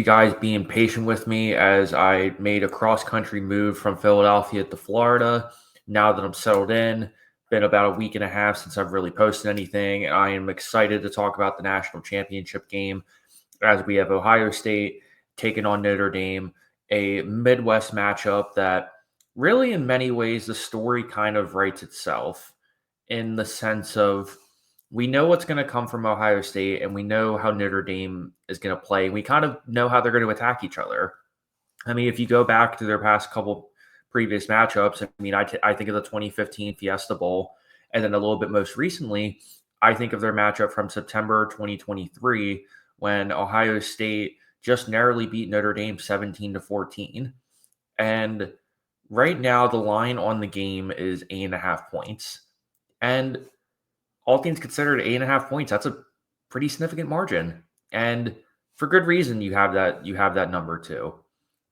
You guys being patient with me as I made a cross-country move from Philadelphia to Florida. Now that I'm settled in, been about a week and a half since I've really posted anything. I am excited to talk about the national championship game as we have Ohio State taking on Notre Dame, a Midwest matchup that really, in many ways, the story kind of writes itself in the sense of we know what's going to come from Ohio State and we know how Notre Dame is going to play. We kind of know how they're going to attack each other. I mean, if you go back to their past couple previous matchups, I mean, I think of the 2015 Fiesta Bowl, and then a little bit most recently, I think of their matchup from September 2023 when Ohio State just narrowly beat Notre Dame 17-14. And right now, the line on the game is 8.5 points. And all things considered, 8.5 points, that's a pretty significant margin. And for good reason, you have that number too.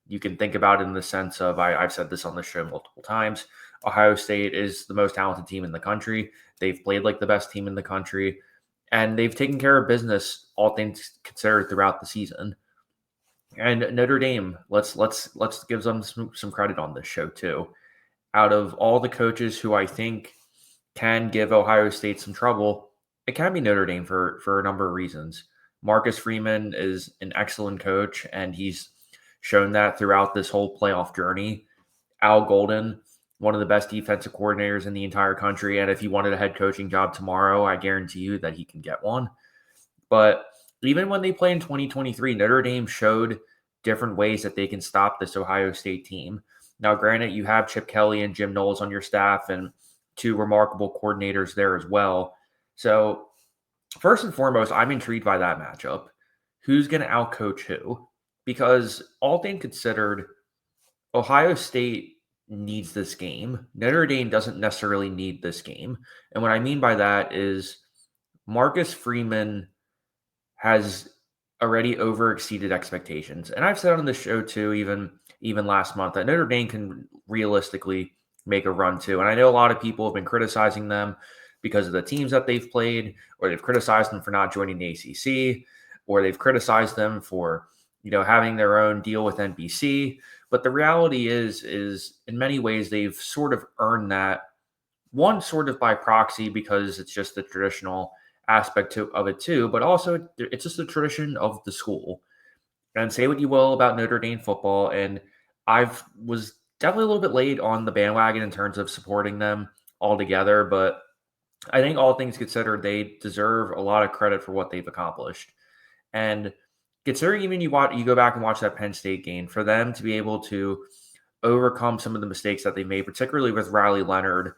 You can think about it in the sense of I've said this on the show multiple times. Ohio State is the most talented team in the country. They've played like the best team in the country, and they've taken care of business, all things considered, throughout the season. And Notre Dame, let's give them some credit on this show too. Out of all the coaches who I think can give Ohio State some trouble, it can be Notre Dame for a number of reasons. Marcus Freeman is an excellent coach, and he's shown that throughout this whole playoff journey. Al Golden, one of the best defensive coordinators in the entire country, and if he wanted a head coaching job tomorrow, I guarantee you that he can get one. But even when they play in 2023, Notre Dame showed different ways that they can stop this Ohio State team. Now, granted, you have Chip Kelly and Jim Knowles on your staff, and two remarkable coordinators there as well. So, first and foremost, I'm intrigued by that matchup. Who's going to outcoach who? Because all things considered, Ohio State needs this game. Notre Dame doesn't necessarily need this game. And what I mean by that is Marcus Freeman has already overexceeded expectations. And I've said on the show too, even last month, that Notre Dame can realistically make a run too. And I know a lot of people have been criticizing them because of the teams that they've played, or they've criticized them for not joining the ACC, or they've criticized them for, having their own deal with NBC. But the reality is in many ways, they've sort of earned that, one sort of by proxy because it's just the traditional aspect of it too, but also it's just the tradition of the school. And say what you will about Notre Dame football, and was definitely a little bit late on the bandwagon in terms of supporting them altogether, but I think all things considered, they deserve a lot of credit for what they've accomplished. And considering even you go back and watch that Penn State game, for them to be able to overcome some of the mistakes that they made, particularly with Riley Leonard,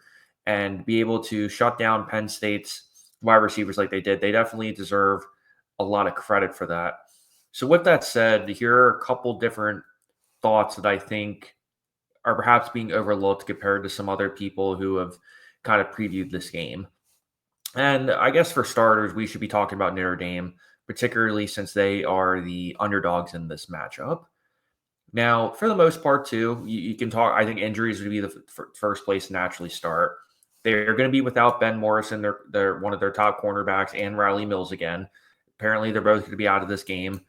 and be able to shut down Penn State's wide receivers like they did, they definitely deserve a lot of credit for that. So with that said, here are a couple different thoughts that I think are perhaps being overlooked compared to some other people who have kind of previewed this game. And I guess for starters, we should be talking about Notre Dame, particularly since they are the underdogs in this matchup. Now, for the most part, too, you can talk. I think injuries would be the first place to naturally start. They're going to be without Ben Morrison, they're one of their top cornerbacks, and Riley Mills again. Apparently, they're both going to be out of this game.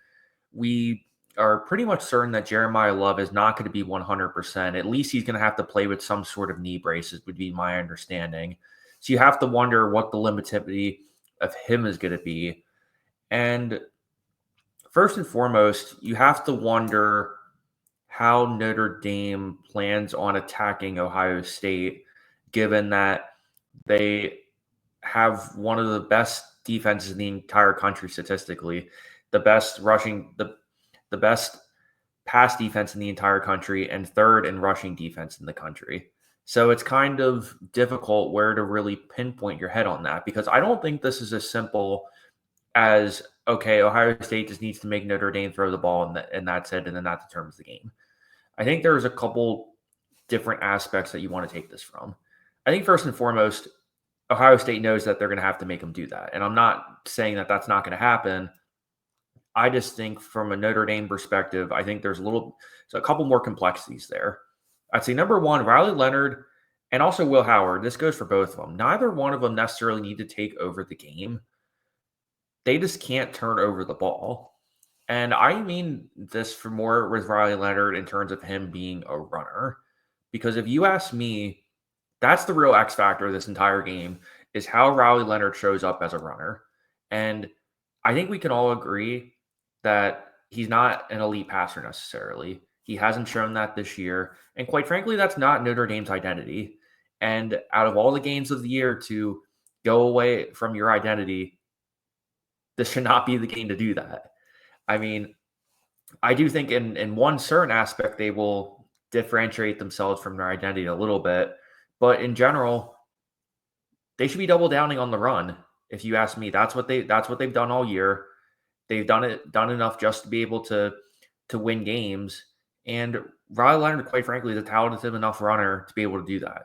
We are pretty much certain that Jeremiah Love is not going to be 100%. At least he's going to have to play with some sort of knee braces, would be my understanding. So you have to wonder what the limitation of him is going to be. And first and foremost, you have to wonder how Notre Dame plans on attacking Ohio State, given that they have one of the best defenses in the entire country statistically, the best rushing, the best pass defense in the entire country, and third in rushing defense in the country. So it's kind of difficult where to really pinpoint your head on that, because I don't think this is as simple as, okay, Ohio State just needs to make Notre Dame throw the ball and that's it, and then that determines the game. I think there's a couple different aspects that you want to take this from. I think first and foremost, Ohio State knows that they're going to have to make them do that. And I'm not saying that that's not going to happen. I just think from a Notre Dame perspective, I think there's a couple more complexities there. I'd say number one, Riley Leonard and also Will Howard, this goes for both of them. Neither one of them necessarily need to take over the game. They just can't turn over the ball. And I mean this for more with Riley Leonard in terms of him being a runner. Because if you ask me, that's the real X factor of this entire game is how Riley Leonard shows up as a runner. And I think we can all agree that he's not an elite passer necessarily. He hasn't shown that this year. And quite frankly, that's not Notre Dame's identity. And out of all the games of the year to go away from your identity, this should not be the game to do that. I mean, I do think in one certain aspect they will differentiate themselves from their identity a little bit, but in general, they should be double downing on the run. If you ask me, that's what they've done all year. They've done enough just to be able to win games. And Riley Leonard, quite frankly, is a talented enough runner to be able to do that.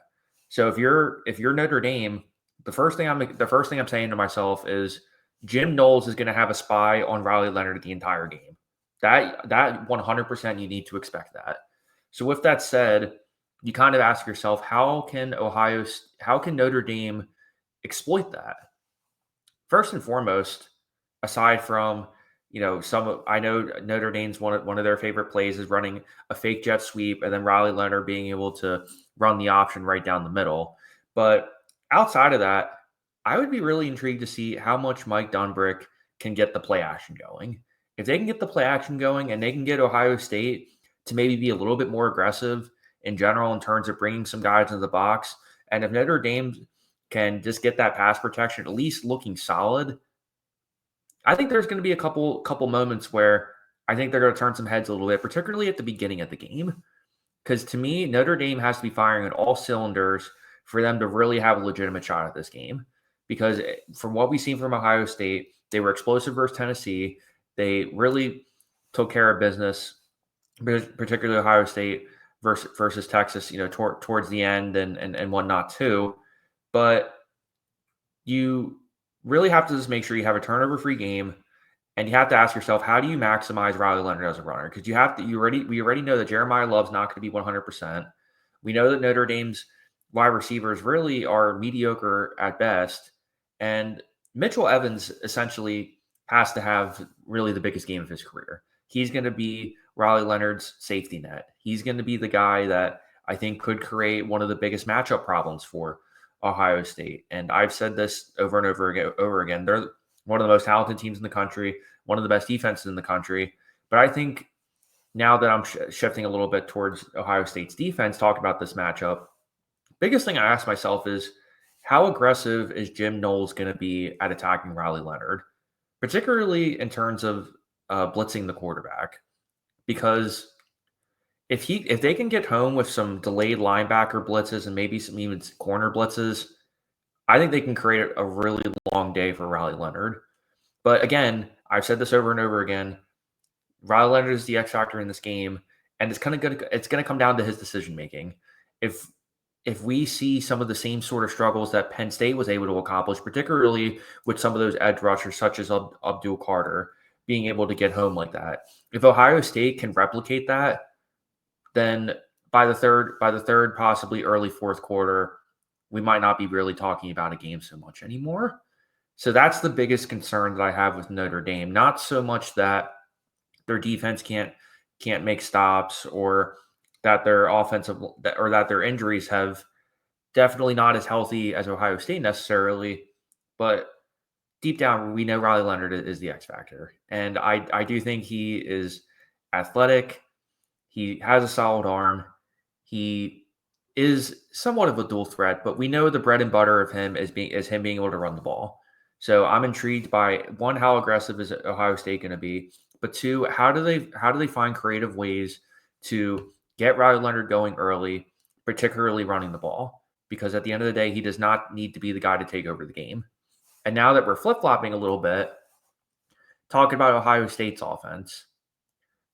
So if you're Notre Dame, the first thing I'm saying to myself is Jim Knowles is going to have a spy on Riley Leonard the entire game. That 100% you need to expect that. So with that said, you kind of ask yourself, how can Notre Dame exploit that? First and foremost, aside from I know Notre Dame's one of their favorite plays is running a fake jet sweep and then Riley Leonard being able to run the option right down the middle. But outside of that, I would be really intrigued to see how much Mike Dunbrick can get the play action going. If they can get the play action going and they can get Ohio State to maybe be a little bit more aggressive in general in terms of bringing some guys into the box, and if Notre Dame can just get that pass protection at least looking solid, I think there's going to be a couple moments where I think they're going to turn some heads a little bit, particularly at the beginning of the game. Because to me, Notre Dame has to be firing on all cylinders for them to really have a legitimate shot at this game. Because from what we've seen from Ohio State, they were explosive versus Tennessee. They really took care of business, particularly Ohio State versus Texas, towards the end and whatnot too. But you really have to just make sure you have a turnover-free game, and you have to ask yourself, how do you maximize Riley Leonard as a runner? Because we already know that Jeremiah Love's not going to be 100%. We know that Notre Dame's wide receivers really are mediocre at best, and Mitchell Evans essentially has to have really the biggest game of his career. He's going to be Riley Leonard's safety net. He's going to be the guy that I think could create one of the biggest matchup problems for Ohio State. And I've said this over and over again. They're one of the most talented teams in the country, one of the best defenses in the country. But I think now that I'm shifting a little bit towards Ohio State's defense, talking about this matchup, biggest thing I ask myself is, how aggressive is Jim Knowles going to be at attacking Riley Leonard, particularly in terms of blitzing the quarterback? Because if they can get home with some delayed linebacker blitzes and maybe some even corner blitzes, I think they can create a really long day for Riley Leonard. But again, I've said this over and over again, Riley Leonard is the X factor in this game, and it's going to come down to his decision making. If we see some of the same sort of struggles that Penn State was able to accomplish, particularly with some of those edge rushers such as Abdul Carter being able to get home like that, if Ohio State can replicate that, then by the third, possibly early fourth quarter, we might not be really talking about a game so much anymore. So that's the biggest concern that I have with Notre Dame. Not so much that their defense can't make stops, or that their offensive or that their injuries have definitely not as healthy as Ohio State necessarily, but deep down we know Riley Leonard is the X factor, and I do think he is athletic. He has a solid arm. He is somewhat of a dual threat, but we know the bread and butter of him is him being able to run the ball. So I'm intrigued by, one, how aggressive is Ohio State going to be, but two, how do they find creative ways to get Riley Leonard going early, particularly running the ball? Because at the end of the day, he does not need to be the guy to take over the game. And now that we're flip-flopping a little bit, talking about Ohio State's offense,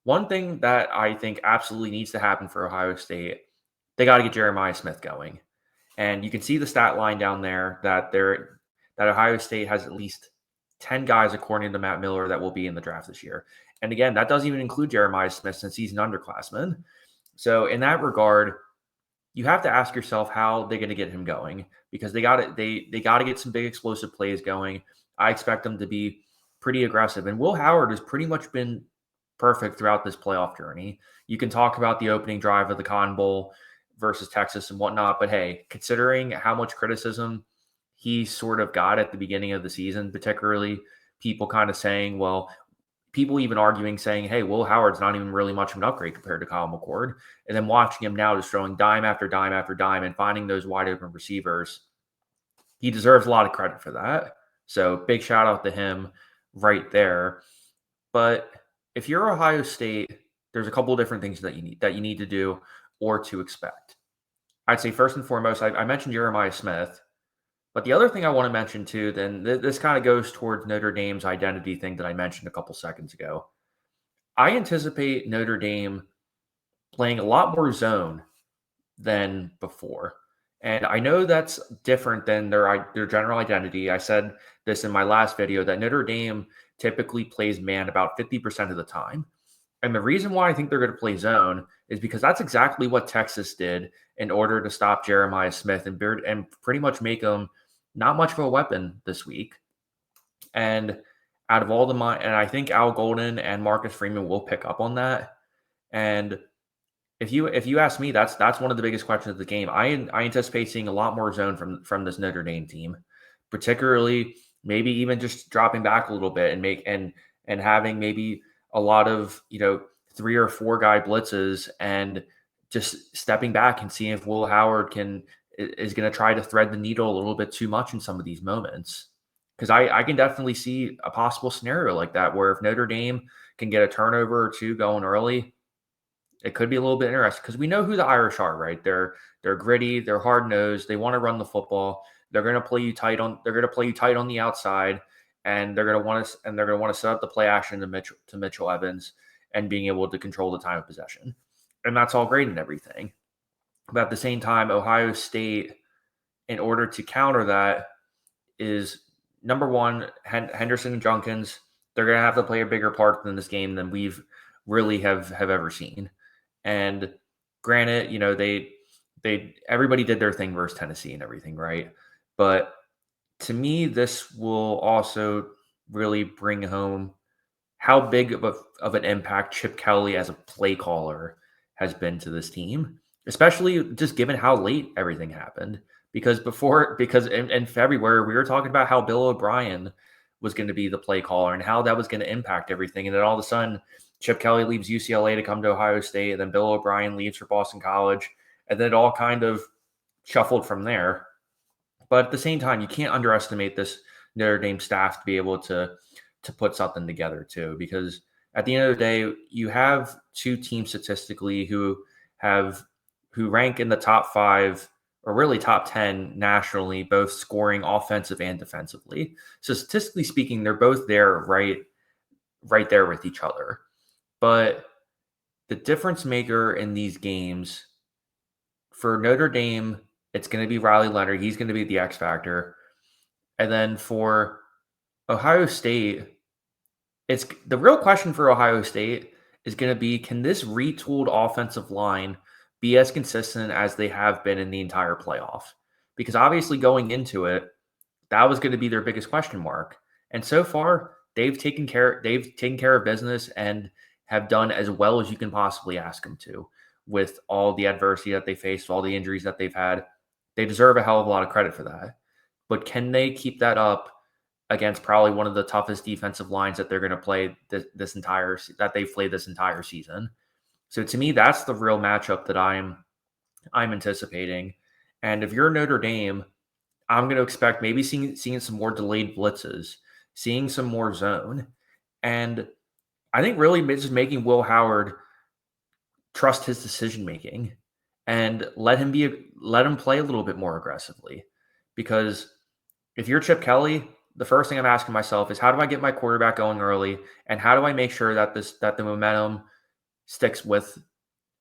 one thing that I think absolutely needs to happen for Ohio State, they got to get Jeremiah Smith going. And you can see the stat line down there that Ohio State has at least 10 guys, according to Matt Miller, that will be in the draft this year. And again, that doesn't even include Jeremiah Smith since he's an underclassman. So in that regard, you have to ask yourself how they're going to get him going, because they got to get some big explosive plays going. I expect them to be pretty aggressive. And Will Howard has pretty much been perfect throughout this playoff journey. You can talk about the opening drive of the Cotton Bowl versus Texas and whatnot, but hey, considering how much criticism he sort of got at the beginning of the season, particularly people kind of saying, well, people even arguing, saying, hey, Will Howard's not even really much of an upgrade compared to Kyle McCord. And then watching him now just throwing dime after dime after dime and finding those wide open receivers, he deserves a lot of credit for that. So big shout out to him right there. But if you're Ohio State, there's a couple of different things that you need to do or to expect. I'd say first and foremost, I mentioned Jeremiah Smith, but the other thing I want to mention too, then this kind of goes towards Notre Dame's identity thing that I mentioned a couple seconds ago. I anticipate Notre Dame playing a lot more zone than before. And I know that's different than their general identity. I said this in my last video that Notre Dame typically plays man about 50% of the time. And the reason why I think they're going to play zone is because that's exactly what Texas did in order to stop Jeremiah Smith and pretty much make him not much of a weapon this week. And out of all and I think Al Golden and Marcus Freeman will pick up on that. And if you ask me, that's one of the biggest questions of the game. I anticipate seeing a lot more zone from this Notre Dame team, particularly maybe even just dropping back a little bit and having maybe a lot of 3 or 4 guy blitzes and just stepping back and seeing if Will Howard is going to try to thread the needle a little bit too much in some of these moments. Because I can definitely see a possible scenario like that where if Notre Dame can get a turnover or two going early, it could be a little bit interesting because we know who the Irish are, right? They're gritty, they're hard nosed, they want to run the football. They're going to play you tight on the outside, and they're going to want to set up the play action to Mitchell Evans and being able to control the time of possession. And that's all great and everything. But at the same time, Ohio State, in order to counter that, is number one, Henderson and Junkins. They're going to have to play a bigger part in this game than we've really have ever seen. And granted, they everybody did their thing versus Tennessee and everything, right? But to me, this will also really bring home how big of an impact Chip Kelly as a play caller has been to this team, especially just given how late everything happened. Because in February, we were talking about how Bill O'Brien was going to be the play caller and how that was going to impact everything. And then all of a sudden, Chip Kelly leaves UCLA to come to Ohio State, and then Bill O'Brien leaves for Boston College, and then it all kind of shuffled from there. But at the same time, you can't underestimate this Notre Dame staff to be able to put something together too, because at the end of the day, you have two teams statistically who rank in the top 5 or really top 10 nationally, both scoring offensive and defensively. So statistically speaking, they're both there right there with each other. But the difference maker in these games for Notre Dame, it's going to be Riley Leonard. He's going to be the X factor. And then for Ohio State, it's the real question for Ohio State is going to be, can this retooled offensive line be as consistent as they have been in the entire playoff? Because obviously going into it, that was going to be their biggest question mark. And so far, they've taken care of business and have done as well as you can possibly ask them to with all the adversity that they faced, all the injuries that they've had. They deserve a hell of a lot of credit for that. But can they keep that up against probably one of the toughest defensive lines that they're going to play that they've played this entire season? So to me, that's the real matchup that I'm anticipating. And if you're Notre Dame, I'm going to expect maybe seeing some more delayed blitzes, seeing some more zone, and I think really just making Will Howard trust his decision making and let him play a little bit more aggressively. Because if you're Chip Kelly, the first thing I'm asking myself is, how do I get my quarterback going early, and how do I make sure that the momentum sticks with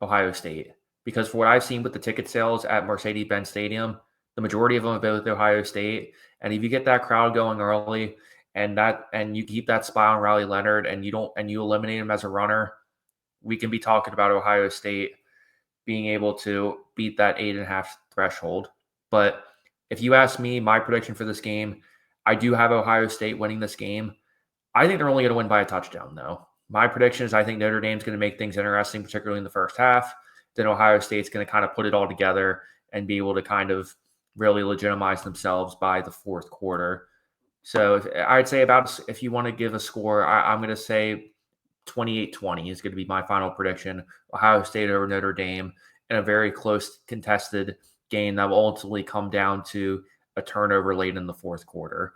Ohio State? Because for what I've seen with the ticket sales at Mercedes-Benz Stadium, the majority of them have been with Ohio State. And if you get that crowd going early and you keep that spot on Riley Leonard and you eliminate him as a runner, we can be talking about Ohio State being able to beat that 8.5 threshold. But if you ask me, my prediction for this game, I do have Ohio State winning this game. I think they're only going to win by a touchdown, though. My prediction is I think Notre Dame's going to make things interesting, particularly in the first half. Then Ohio State's going to kind of put it all together and be able to kind of really legitimize themselves by the fourth quarter. So I'd say about, if you want to give a score, I'm going to say 28-20 is going to be my final prediction. Ohio State over Notre Dame in a very close contested game that will ultimately come down to a turnover late in the fourth quarter.